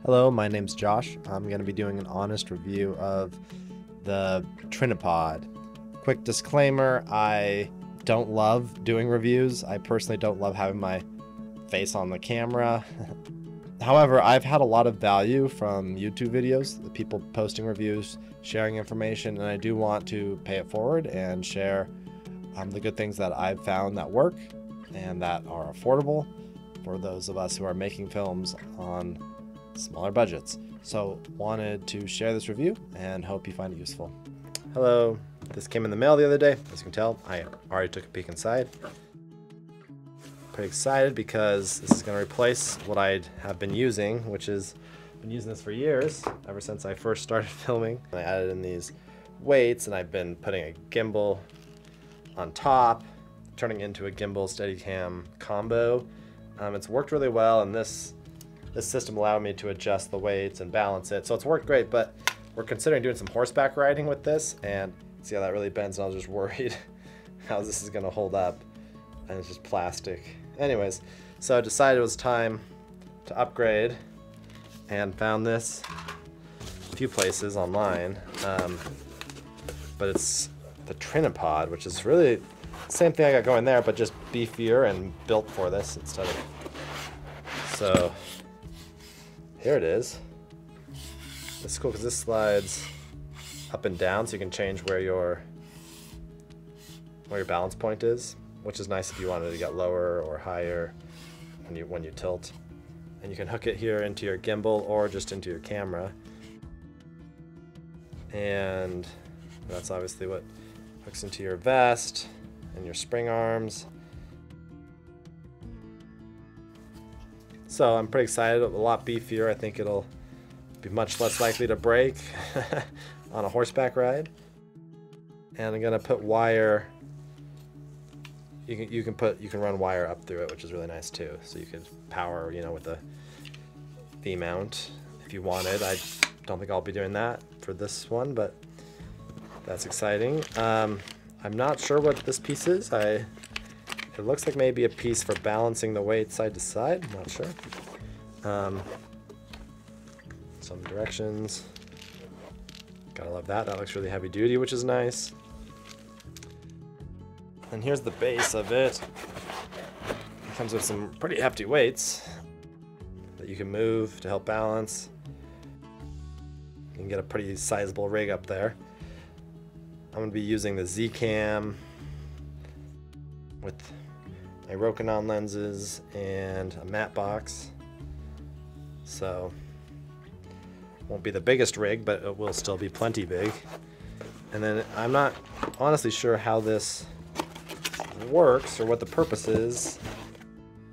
Hello, my name's Josh. I'm going to be doing an honest review of the Trinipod. Quick disclaimer, I don't love doing reviews. I personally don't love having my face on the camera. However, I've had a lot of value from YouTube videos, the people posting reviews, sharing information, and I do want to pay it forward and share the good things that I've found that work and that are affordable for those of us who are making films on smaller budgets. So wanted to share this review and hope you find it useful. Hello, this came in the mail the other day. As you can tell, I already took a peek inside. Pretty excited because this is going to replace what I have been using, which is been using this for years, ever since I first started filming. I added in these weights and I've been putting a gimbal on top, turning it into a gimbal Steadicam combo. It's worked really well, and this system allowed me to adjust the weights and balance it. So it's worked great, but we're considering doing some horseback riding with this, and see how that really bends, and I was just worried how this is gonna hold up, and it's just plastic. Anyways, so I decided it was time to upgrade and found this a few places online, but it's the Trinipod, which is really the same thing I got going there, but just beefier and built for this instead of, so here it is. This is cool because this slides up and down, so you can change where your balance point is, which is nice if you wanted to get lower or higher when you tilt. And you can hook it here into your gimbal or just into your camera. And that's obviously what hooks into your vest and your spring arms. So I'm pretty excited, a lot beefier. I think it'll be much less likely to break on a horseback ride. And I'm gonna put wire, you can run wire up through it, which is really nice too. So you could power, with the V-mount if you wanted. I don't think I'll be doing that for this one, but that's exciting. I'm not sure what this piece is. It looks like maybe a piece for balancing the weight side to side. I'm not sure. Some directions. Gotta love that. That looks really heavy duty, which is nice. And here's the base of it. It comes with some pretty hefty weights that you can move to help balance. You can get a pretty sizable rig up there. I'm gonna be using the Z-Cam with my Rokinon lenses and a matte box. So won't be the biggest rig, but it will still be plenty big. And then I'm not honestly sure how this works or what the purpose is,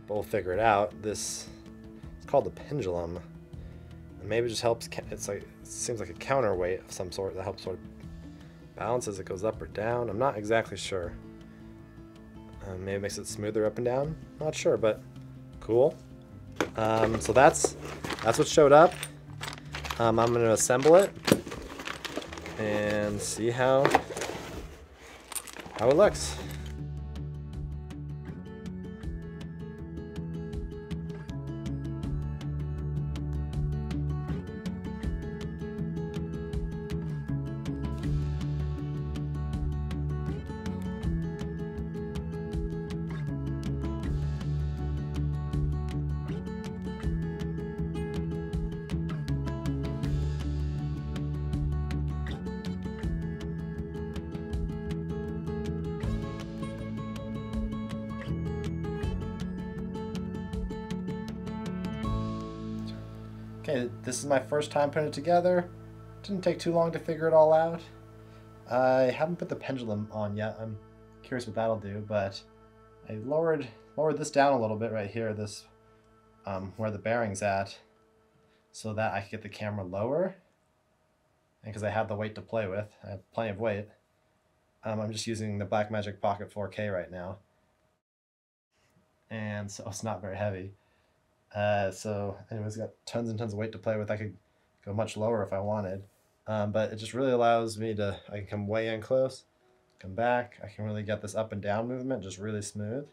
but we'll figure it out. It's called the pendulum, and maybe it just helps. It seems like a counterweight of some sort that helps sort of balance as it goes up or down. I'm not exactly sure. Maybe it makes it smoother up and down. Not sure, but cool. So that's what showed up. I'm going to assemble it and see how it looks. Okay, this is my first time putting it together. Didn't take too long to figure it all out. I haven't put the pendulum on yet. I'm curious what that'll do, but I lowered this down a little bit right here, this where the bearing's at, so that I could get the camera lower. And because I have the weight to play with, I have plenty of weight. I'm just using the Blackmagic Pocket 4K right now, and so it's not very heavy. So anyways, got tons and tons of weight to play with. I could go much lower if I wanted, but it just really allows me to, I can come way in close, come back. I can really get this up and down movement just really smooth.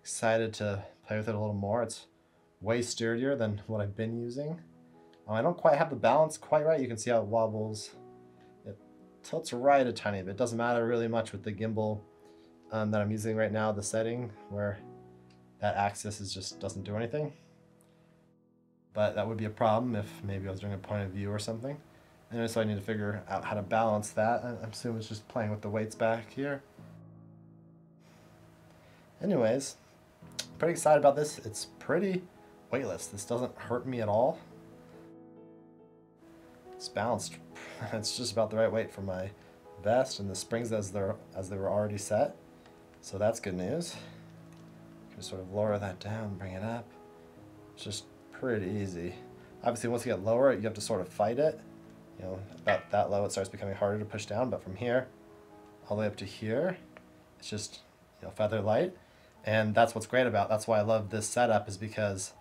Excited to play with it a little more. It's way sturdier than what I've been using. I don't quite have the balance quite right. You can see how it wobbles. It tilts right a tiny bit. It doesn't matter really much with the gimbal that I'm using right now, the setting where that axis just doesn't do anything. But that would be a problem if maybe I was doing a point of view or something. Anyway, so I need to figure out how to balance that. I'm assuming it's just playing with the weights back here. Anyways, pretty excited about this. It's pretty weightless. This doesn't hurt me at all. It's balanced. It's just about the right weight for my vest, and the springs as they were already set. So that's good news. Just sort of lower that down, bring it up. It's just pretty easy. Obviously, once you get lower, you have to sort of fight it. You know, about that low, it starts becoming harder to push down. But from here, all the way up to here, it's just, you know, feather light. And that's what's great about. That's why I love this setup, is because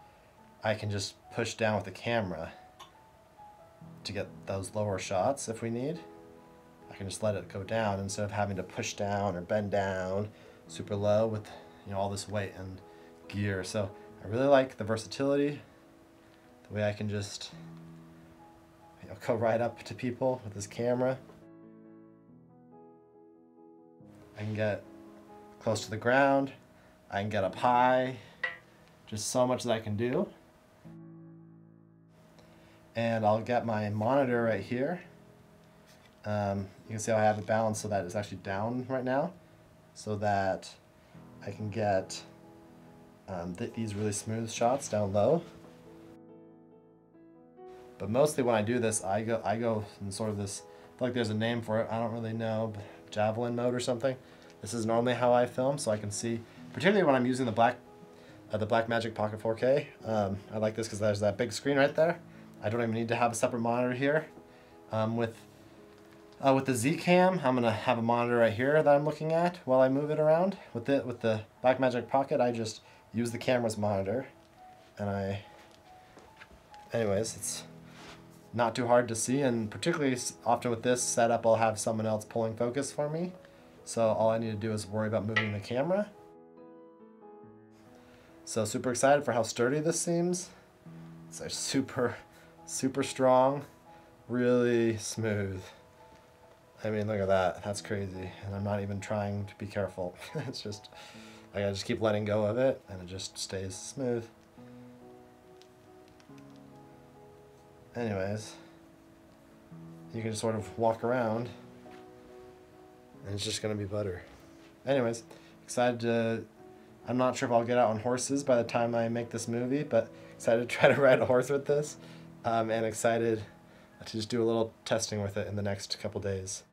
I can just push down with the camera to get those lower shots if we need. I can just let it go down instead of having to push down or bend down super low with, you know, all this weight and gear. So I really like the versatility, the way I can just, you know, go right up to people with this camera. I can get close to the ground. I can get up high. Just so much that I can do. And I'll get my monitor right here. You can see how I have it balanced so that it's actually down right now, so that I can get these really smooth shots down low. But mostly when I do this, I go in sort of this, I feel like there's a name for it, I don't really know, javelin mode or something. This is normally how I film, so I can see, particularly when I'm using the Blackmagic Pocket 4K. I like this because there's that big screen right there. I don't even need to have a separate monitor here. With the Z-Cam, I'm gonna have a monitor right here that I'm looking at while I move it around. With the Blackmagic Pocket, I just use the camera's monitor, and anyways, it's not too hard to see, and particularly often with this setup, I'll have someone else pulling focus for me. So all I need to do is worry about moving the camera. So super excited for how sturdy this seems. It's like super strong, really smooth. I mean, look at that. That's crazy. And I'm not even trying to be careful. It's just, like, I just keep letting go of it, and it just stays smooth. Anyways, you can just sort of walk around, and it's just gonna be butter. Anyways, excited to, I'm not sure if I'll get out on horses by the time I make this movie, but excited to try to ride a horse with this, and excited to just do a little testing with it in the next couple days.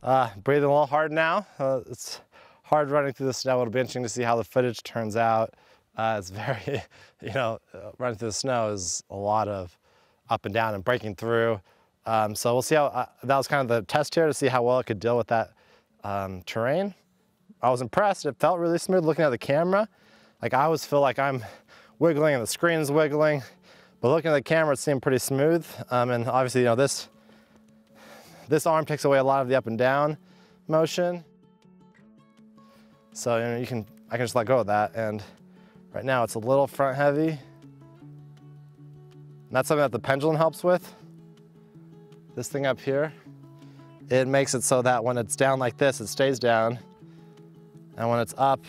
Breathing a little hard now. It's hard running through the snow. It'll be interesting to see how the footage turns out. It's very, running through the snow is a lot of up and down and breaking through. So we'll see how, that was kind of the test here to see how well it could deal with that terrain. I was impressed. It felt really smooth looking at the camera. Like I always feel like I'm wiggling and the screen's wiggling, but looking at the camera, it seemed pretty smooth. And obviously, this arm takes away a lot of the up and down motion. So I can just let go of that. And right now it's a little front heavy. And that's something that the pendulum helps with. This thing up here, it makes it so that when it's down like this, it stays down. And when it's up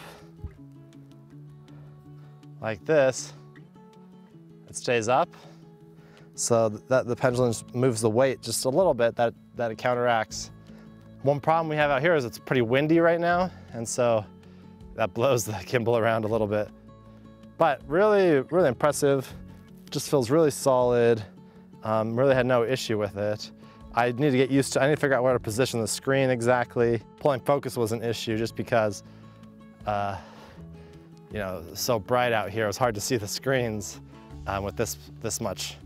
like this, it stays up. So that the pendulum moves the weight just a little bit, that it counteracts. One problem we have out here is it's pretty windy right now, and so that blows the gimbal around a little bit. But really, really impressive. Just feels really solid. Really had no issue with it. I need to get used to, I need to figure out where to position the screen exactly. Pulling focus was an issue just because, it's so bright out here. It was hard to see the screens with this much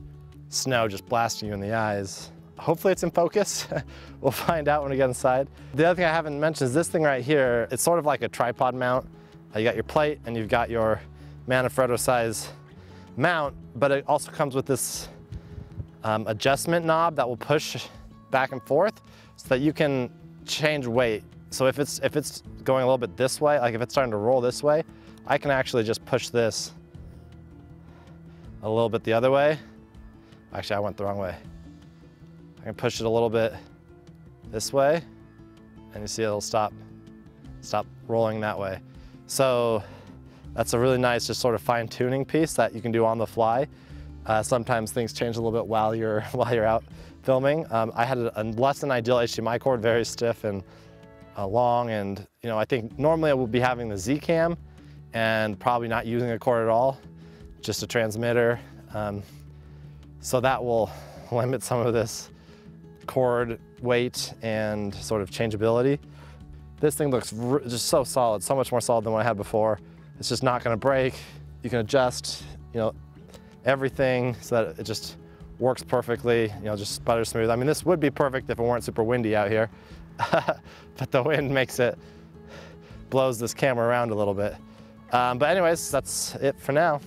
snow just blasting you in the eyes. Hopefully it's in focus. We'll find out when we get inside. The other thing I haven't mentioned is this thing right here. It's sort of like a tripod mount. You got your plate and you've got your Manfrotto size mount, but it also comes with this adjustment knob that will push back and forth so that you can change weight. So if it's going a little bit this way, like if it's starting to roll this way, I can actually just push this a little bit the other way. Actually, I went the wrong way. I can push it a little bit this way, and you see it'll stop rolling that way. So that's a really nice just sort of fine-tuning piece that you can do on the fly. Sometimes things change a little bit while you're out filming. I had a less than ideal HDMI cord, very stiff and long, and I think normally I would be having the Z cam and probably not using a cord at all, just a transmitter. So that will limit some of this cord weight and sort of changeability. This thing looks just so solid, so much more solid than what I had before. It's just not gonna break. You can adjust, everything so that it just works perfectly, just butter smooth. I mean, this would be perfect if it weren't super windy out here, but the wind blows this camera around a little bit. But anyways, that's it for now.